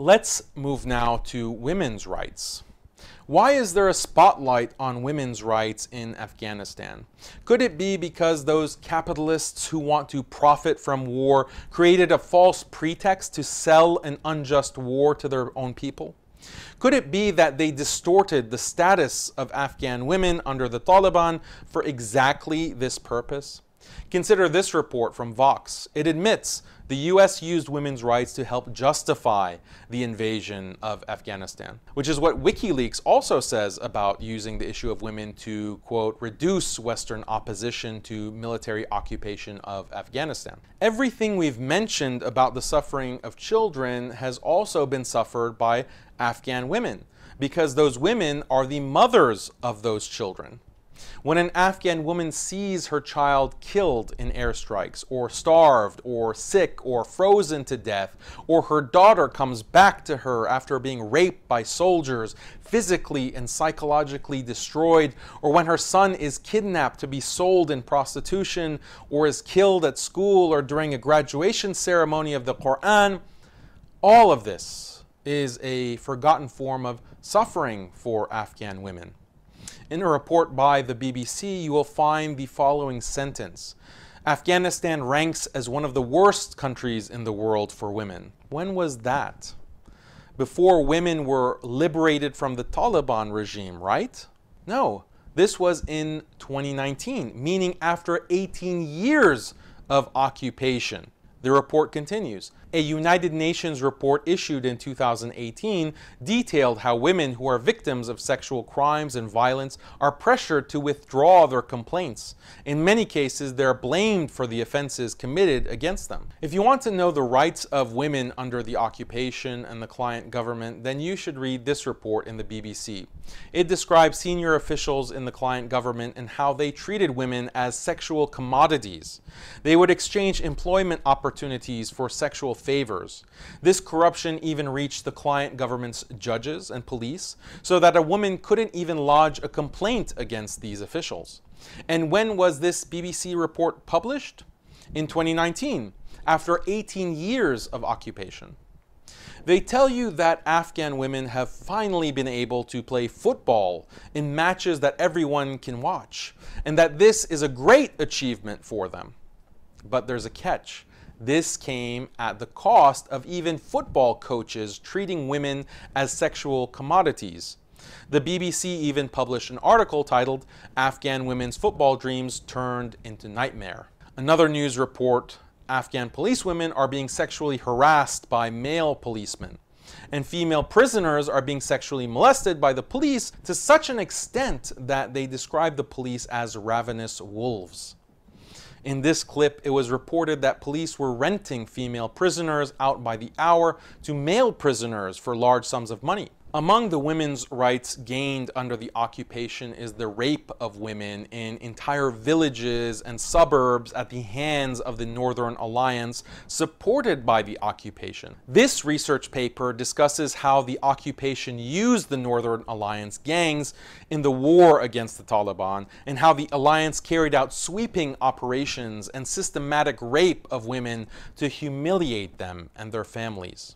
Let's move now to women's rights. Why is there a spotlight on women's rights in Afghanistan? Could it be because those capitalists who want to profit from war created a false pretext to sell an unjust war to their own people? Could it be that they distorted the status of Afghan women under the Taliban for exactly this purpose? Consider this report from Vox. It admits the US used women's rights to help justify the invasion of Afghanistan, which is what WikiLeaks also says about using the issue of women to, quote, reduce Western opposition to military occupation of Afghanistan. Everything we've mentioned about the suffering of children has also been suffered by Afghan women, because those women are the mothers of those children. When an Afghan woman sees her child killed in airstrikes, or starved, or sick, or frozen to death, or her daughter comes back to her after being raped by soldiers, physically and psychologically destroyed, or when her son is kidnapped to be sold in prostitution, or is killed at school or during a graduation ceremony of the Quran, all of this is a forgotten form of suffering for Afghan women. In a report by the BBC, you will find the following sentence: Afghanistan ranks as one of the worst countries in the world for women. When was that? Before women were liberated from the Taliban regime, right? No, this was in 2019, meaning after 18 years of occupation. The report continues. A United Nations report issued in 2018 detailed how women who are victims of sexual crimes and violence are pressured to withdraw their complaints. In many cases, they're blamed for the offenses committed against them. If you want to know the rights of women under the occupation and the client government, then you should read this report in the BBC. It describes senior officials in the client government and how they treated women as sexual commodities. They would exchange employment opportunities for sexual favors. This corruption even reached the client government's judges and police, so that a woman couldn't even lodge a complaint against these officials. And when was this BBC report published? In 2019, after 18 years of occupation. They tell you that Afghan women have finally been able to play football in matches that everyone can watch, and that this is a great achievement for them. But there's a catch. This came at the cost of even football coaches treating women as sexual commodities. The BBC even published an article titled "Afghan Women's Football Dreams Turned into Nightmare." Another news report: Afghan policewomen are being sexually harassed by male policemen, and female prisoners are being sexually molested by the police to such an extent that they describe the police as ravenous wolves. In this clip, it was reported that police were renting female prisoners out by the hour to male prisoners for large sums of money. Among the women's rights gained under the occupation is the rape of women in entire villages and suburbs at the hands of the Northern Alliance, supported by the occupation. This research paper discusses how the occupation used the Northern Alliance gangs in the war against the Taliban, and how the alliance carried out sweeping operations and systematic rape of women to humiliate them and their families.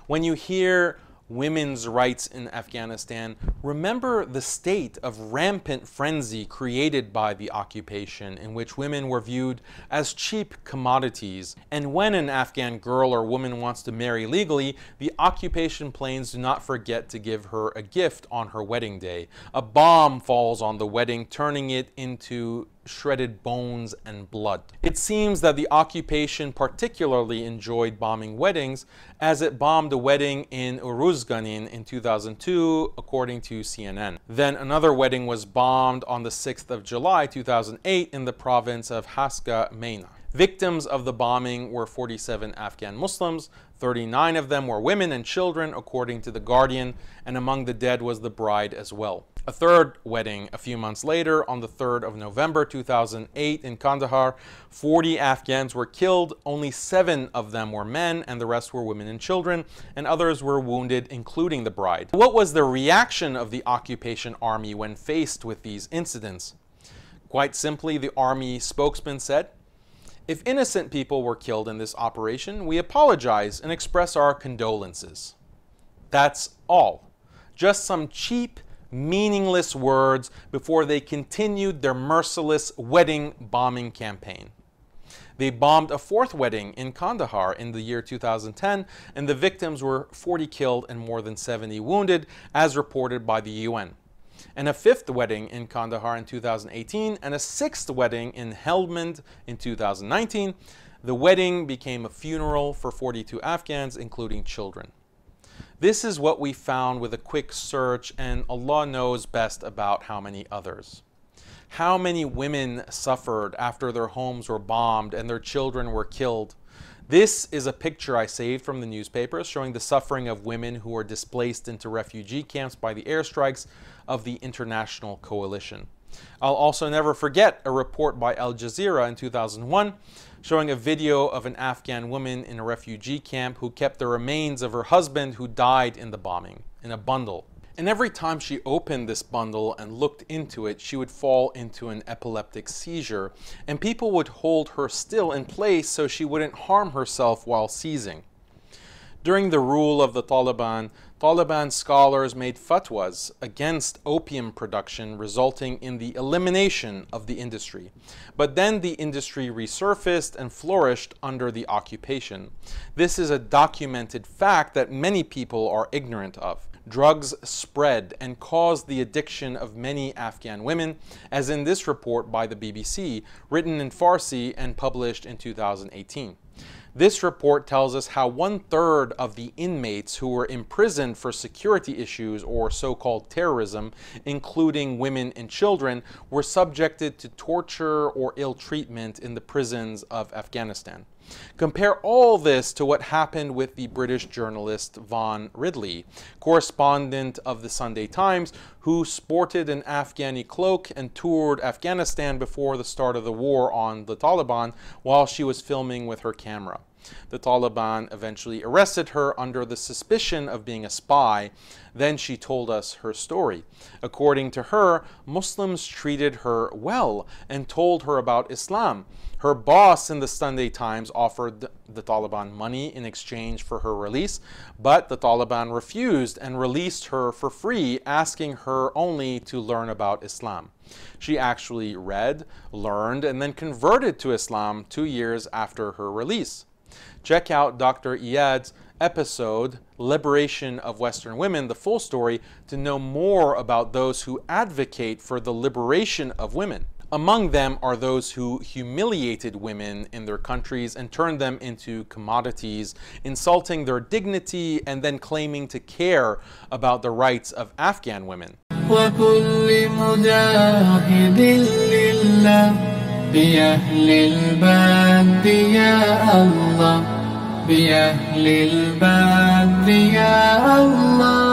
When you hear women's rights in Afghanistan, remember the state of rampant frenzy created by the occupation, in which women were viewed as cheap commodities. And when an Afghan girl or woman wants to marry legally, the occupation planes do not forget to give her a gift on her wedding day. A bomb falls on the wedding, turning it into shredded bones and blood. It seems that the occupation particularly enjoyed bombing weddings, as it bombed a wedding in Uruzganin in 2002, according to CNN. Then another wedding was bombed on the 6th of July 2008 in the province of Haska Meina. Victims of the bombing were 47 Afghan Muslims. 39 of them were women and children, according to The Guardian, and among the dead was the bride as well. A third wedding a few months later, on the 3rd of November 2008 in Kandahar, 40 Afghans were killed. Only 7 of them were men, and the rest were women and children, and others were wounded, including the bride. What was the reaction of the occupation army when faced with these incidents? Quite simply, the army spokesman said, "If innocent people were killed in this operation, we apologize and express our condolences." That's all. Just some cheap, meaningless words before they continued their merciless wedding bombing campaign. They bombed a fourth wedding in Kandahar in the year 2010, and the victims were 40 killed and more than 70 wounded, as reported by the UN. And a fifth wedding in Kandahar in 2018, and a sixth wedding in Helmand in 2019. The wedding became a funeral for 42 Afghans, including children. This is what we found with a quick search, and Allah knows best about how many others. How many women suffered after their homes were bombed and their children were killed. This is a picture I saved from the newspapers showing the suffering of women who were displaced into refugee camps by the airstrikes of the international coalition. I'll also never forget a report by Al Jazeera in 2001 showing a video of an Afghan woman in a refugee camp who kept the remains of her husband who died in the bombing in a bundle. And every time she opened this bundle and looked into it, she would fall into an epileptic seizure, and people would hold her still in place so she wouldn't harm herself while seizing. During the rule of the Taliban, scholars made fatwas against opium production, resulting in the elimination of the industry. But then the industry resurfaced and flourished under the occupation. This is a documented fact that many people are ignorant of. Drugs spread and caused the addiction of many Afghan women, as in this report by the BBC, written in Farsi and published in 2018. This report tells us how 1/3 of the inmates who were imprisoned for security issues or so-called terrorism, including women and children, were subjected to torture or ill treatment in the prisons of Afghanistan. Compare all this to what happened with the British journalist Vaughan Ridley, correspondent of the Sunday Times, who sported an Afghani cloak and toured Afghanistan before the start of the war on the Taliban while she was filming with her camera. The Taliban eventually arrested her under the suspicion of being a spy. Then she told us her story. According to her, Muslims treated her well and told her about Islam. Her boss in the Sunday Times offered the Taliban money in exchange for her release, but the Taliban refused and released her for free, asking her only to learn about Islam. She actually read, learned, and then converted to Islam 2 years after her release. Check out Dr. Iyad's episode, Liberation of Western Women, the full story, to know more about those who advocate for the liberation of women. Among them are those who humiliated women in their countries and turned them into commodities, insulting their dignity and then claiming to care about the rights of Afghan women. بأهل الباب يا الله